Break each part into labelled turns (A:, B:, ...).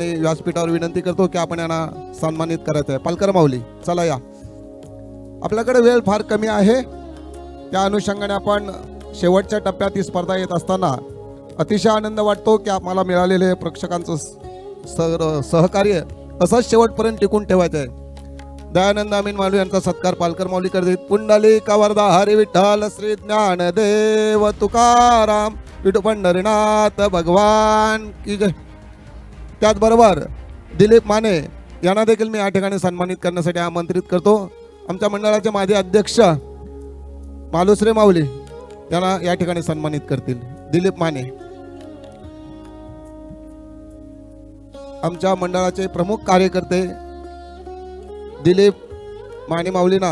A: व्यासपीठावर विनंती करतो की आपण यांना सन्मानित करायचं आहे. पालकर माऊली चला या. आपल्याकडे वेळ फार कमी आहे, त्या अनुषंगाने आपण शेवटच्या टप्प्यात ही स्पर्धा येत असताना अतिशय आनंद वाटतो की आम्हाला मिळालेले प्रेक्षकांचं सहकार्य असंच शेवटपर्यंत टिकून ठेवायचं आहे. दयानंद अमीन मालू यांचा सत्कार पालकर माऊली करतील. पुंडलिक वरदा हरी विठ्ठल श्री ज्ञानदेव तुकाराम विठू पंढरीनाथ भगवान की जय. त्याचबरोबर दिलीप माने यांना देखील मी या ठिकाणी सन्मानित करण्यासाठी आमंत्रित करतो. आमच्या मंडळाचे माजी अध्यक्ष मालुसरे माऊली यांना या ठिकाणी सन्मानित करतील. दिलीप माने आमच्या मंडळाचे प्रमुख कार्यकर्ते दिलीप माने माऊलींना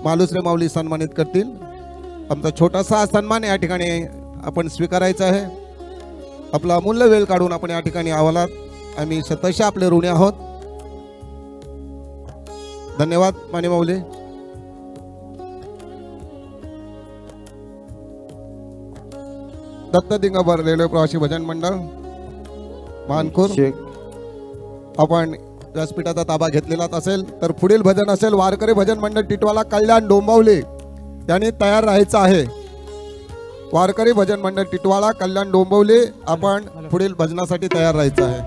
A: मालुसरे माऊली सन्मानित करतील. आमचा छोटासा सन्मान या ठिकाणी आपण स्वीकारायचा आहे. आपला अमूल्य वेळ काढून आपण या ठिकाणी आवालात आम्ही शतशः आपले ऋणी आहोत. धन्यवाद माने माऊली. दत्त दिगंबर रेल्वे प्रवासी भजन मंडळ मानखूर, आपण व्यासपीठाचा ताबा घेतलेलाच असेल तर पुढील भजन असेल वारकरी भजन मंडळ टिटवाला कल्याण डोंबिवली यांनी तयार राहायचं आहे. वारकरी भजन मंडळ टिटवाळा कल्याण डोंबिवली आपण पुढील भजनासाठी तयार राहायचं आहे.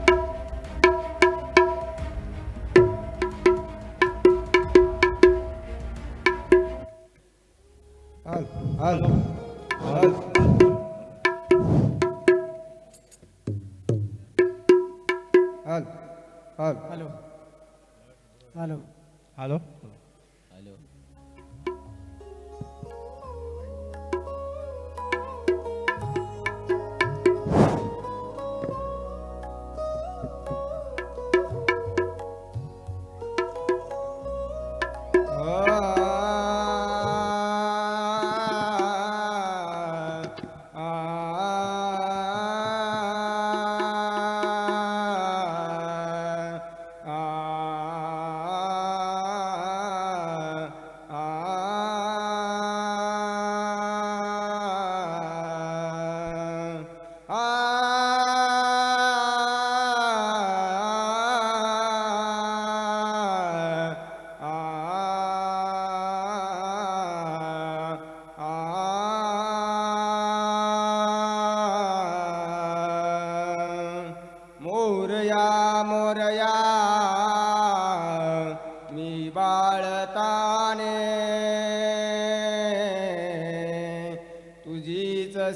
B: हॅलो हॅलो हॅलो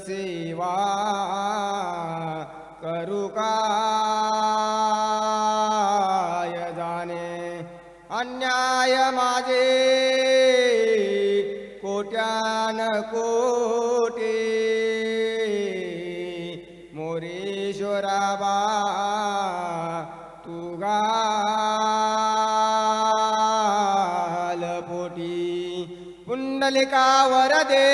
C: सेवा करू काय जाणे अन्याय माझे कोट्यान कोटी मोरेश्वराबा तू गाल पोटी पुंडलिका वरदे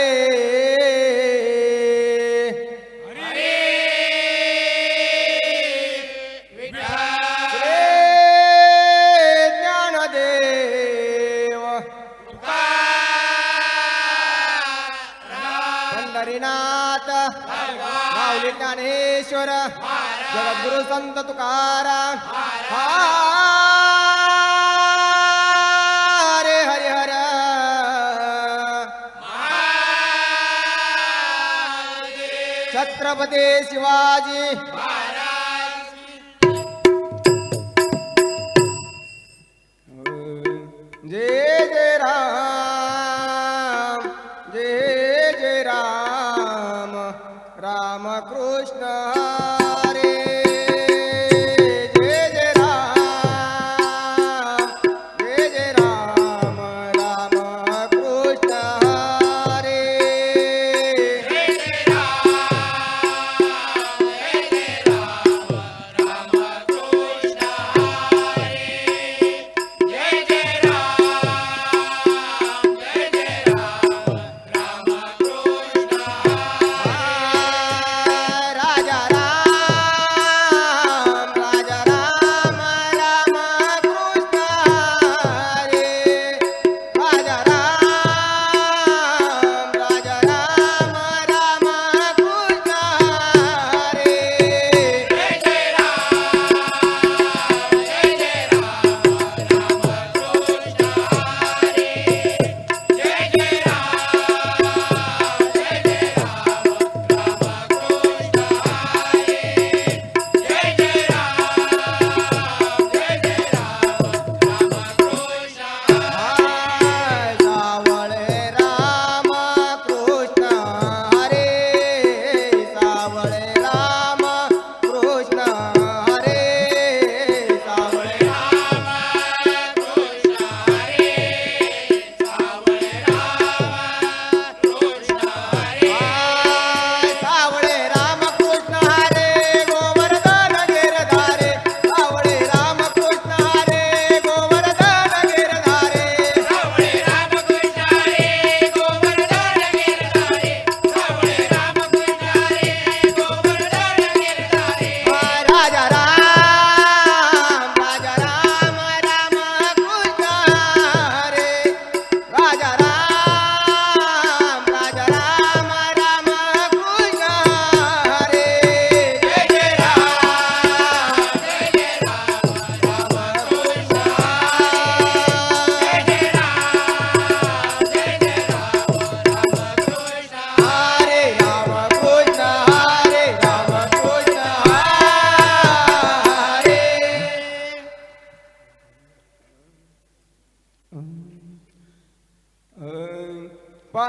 C: माऊली ज्ञानेश्वर जगद्गुरु संत तुकाराम हरे हरे हर छत्रपती शिवाजी जय जय राम जय जय राम राम कृष्ण हरे जय जय राम जय जय राम राम कृष्ण हरे जय जय राम जय जय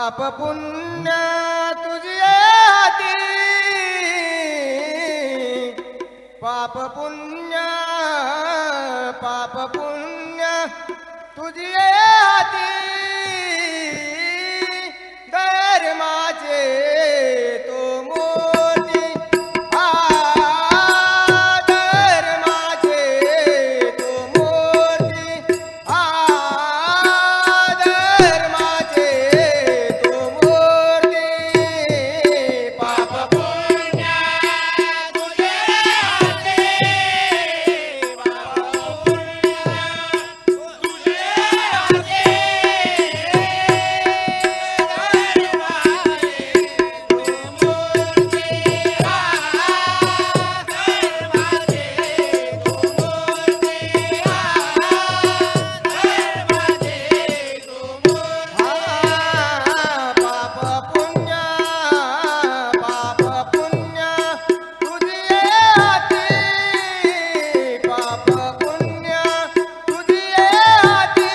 C: पाप पुण्य तुझी हाती पाप पुण्य तुझी हाती धर्माचे तो मोती धर्माचे तो मोती धर्माचे तो मूर्ती पाप पुण्य तुझे हाती पाप पुण्य तुझे हाती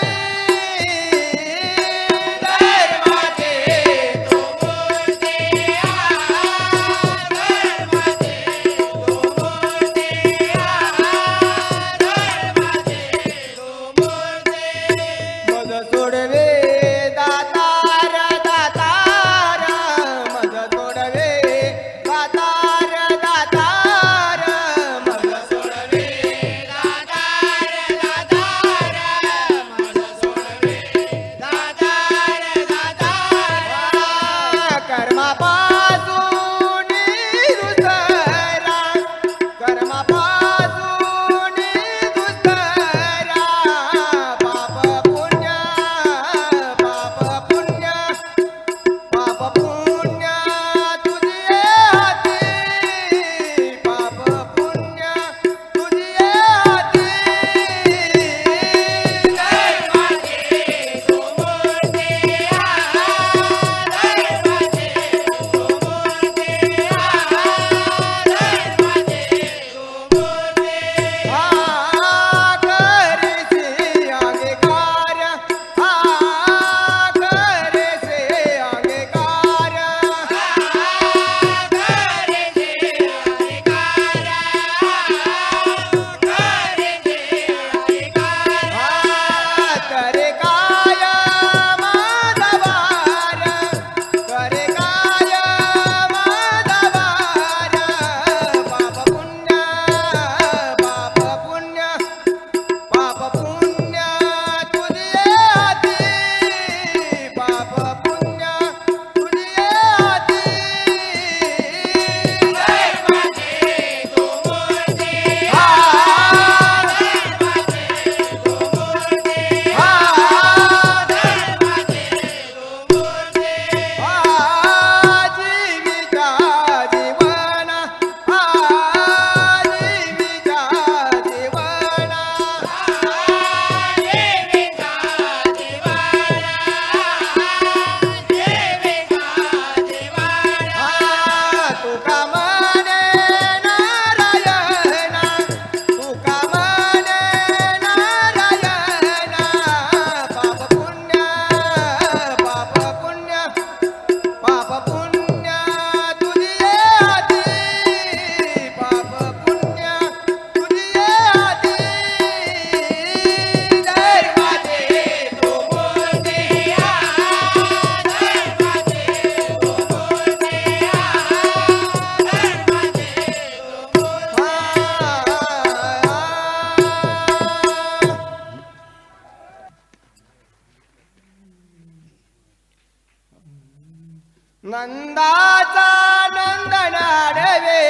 C: नंदाचा नंदन आडवे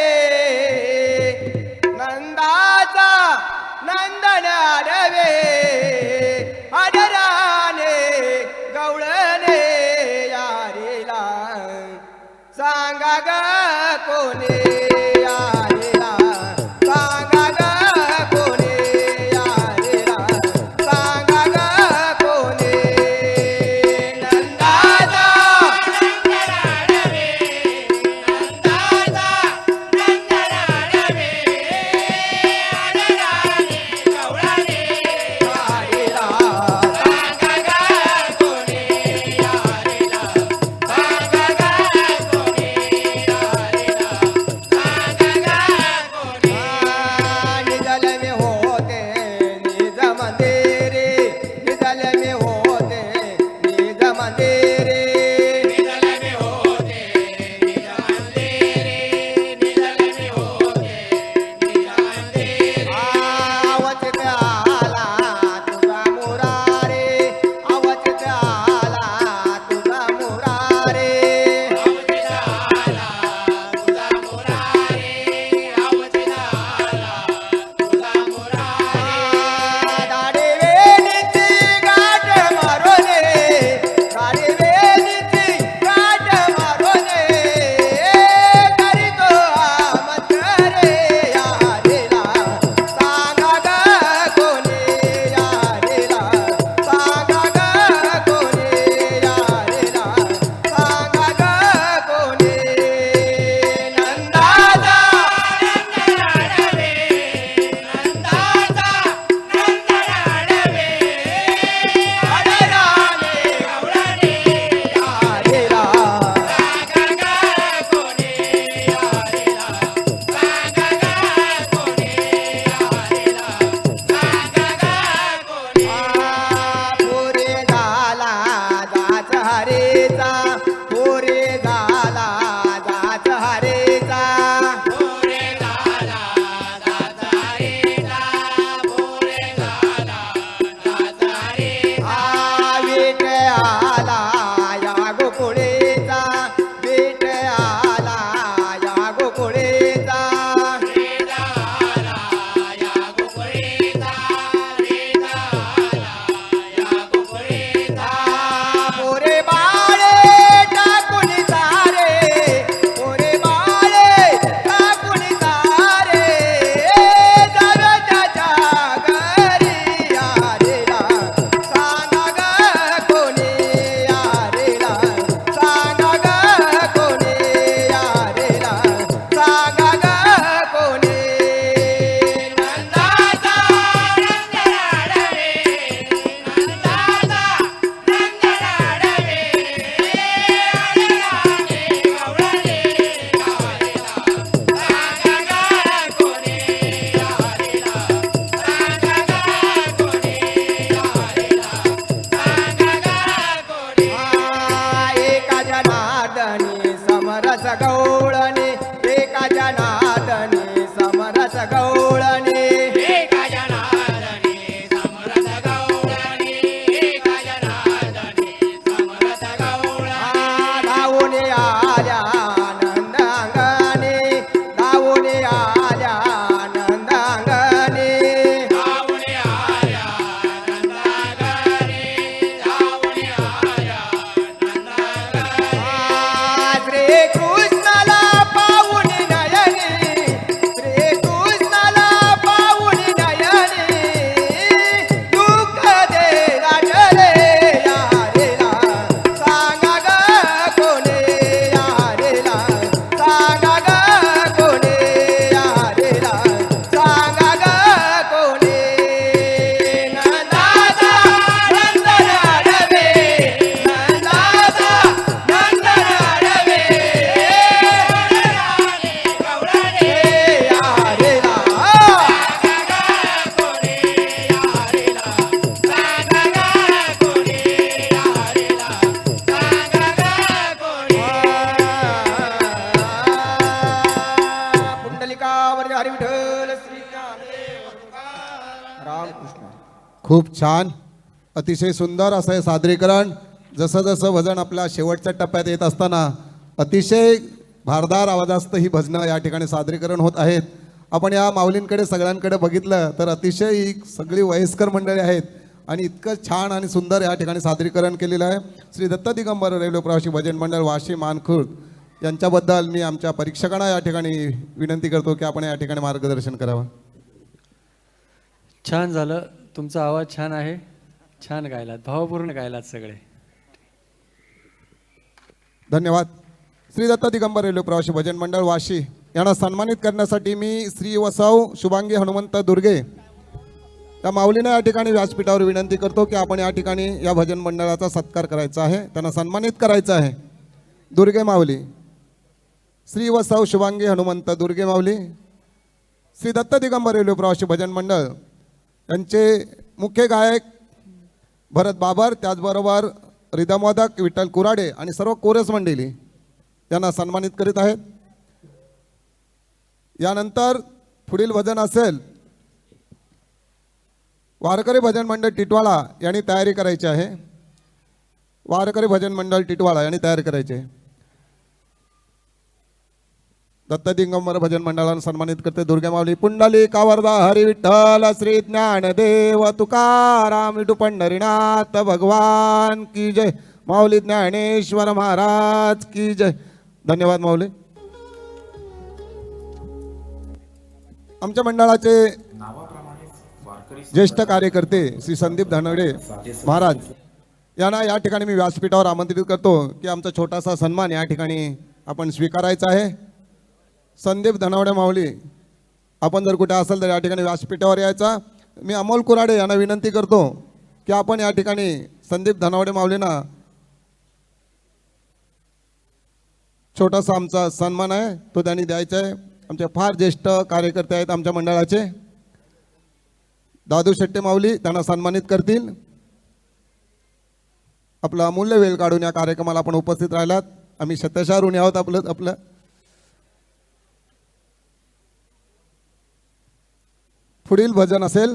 C: नंदाचा नंदन आडवे आदराने गवळणे यारीला सांगा ग कोणी यारीला सांगा ग कोणी यारीला सांगा ग कोणी नंदाचा कृष्ण
A: खूप छान, अतिशय सुंदर असं हे सादरीकरण. जसं जसं भजन आपल्या शेवटच्या टप्प्यात येत असताना अतिशय भारदार आवाजास्त ही भजनं या ठिकाणी सादरीकरण होत आहेत. आपण या माऊलींकडे सगळ्यांकडे बघितलं तर अतिशय ही सगळी वयस्कर मंडळी आहेत आणि इतकं छान आणि सुंदर या ठिकाणी सादरीकरण केलेलं आहे. श्री दत्त दिगंबर रेल्वे प्रवासी भजन मंडळ वाशी मानखुर्द यांच्याबद्दल मी आमच्या परीक्षकांना या ठिकाणी विनंती करतो की आपण या ठिकाणी मार्गदर्शन करावं.
D: छान झालं, तुमचा आवाज छान आहे, छान गायलात, भावपूर्ण गायलात सगळे.
A: धन्यवाद. श्री दत्त दिगंबर रेल्वे प्रवासी भजन मंडळ वाशी यांना सन्मानित करण्यासाठी मी श्री वसाव शुभांगी हनुमंत दुर्गे या माऊलीने या ठिकाणी व्यासपीठावर विनंती करतो की आपण या ठिकाणी या भजन मंडळाचा सत्कार करायचा आहे, त्यांना सन्मानित करायचं आहे. दुर्गे माऊली, श्री वसाव शुभांगी हनुमंत दुर्गे माऊली, श्री दत्त दिगंबर रेल्वे प्रवासी भजन मंडळ यांचे मुख्य गायक भरत बाबर, त्याचबरोबर रिदमवादक विठ्ठल कुराडे आणि सर्व कोरस मंडळी यांना सन्मानित करीत आहेत. यानंतर पुढील भजन असेल वारकरी भजन मंडळ टिटवाळा यांनी तयारी करायची आहे. वारकरी भजन मंडळ टिटवाळा यांनी तयारी करायची आहे. दत्त दिगंबर भजन मंडळाला सन्मानित करते दुर्गा माऊली. पुंडली कावरदा हरी विठ्ठल श्री ज्ञानदेव तुकाराम विठू पंढरीनाथ भगवान की जय. माऊली ज्ञानेश्वर महाराज की जय. धन्यवाद माऊली. आमच्या मंडळाचे ज्येष्ठ कार्यकर्ते श्री संदीप धनवडे महाराज यांना या ठिकाणी मी व्यासपीठावर आमंत्रित करतो की आमचा छोटासा सन्मान या ठिकाणी आपण स्वीकारायचा आहे. संदीप धनावडे माऊली, आपण जर कुठे असेल तर या ठिकाणी व्यासपीठावर यायचा. मी अमोल कुराडे यांना विनंती करतो की आपण या ठिकाणी संदीप धनावडे माऊलींना छोटासा आमचा सन्मान आहे तो त्यांनी द्यायचा आहे. आमचे फार ज्येष्ठ कार्यकर्ते आहेत आमच्या मंडळाचे. दादू शेट्टे माऊली त्यांना सन्मानित करतील. आपला अमूल्य वेळ काढून या कार्यक्रमाला आपण उपस्थित राहिलात. आम्ही शतशः ऋणी आहोत आपलं. पुढील भजन असेल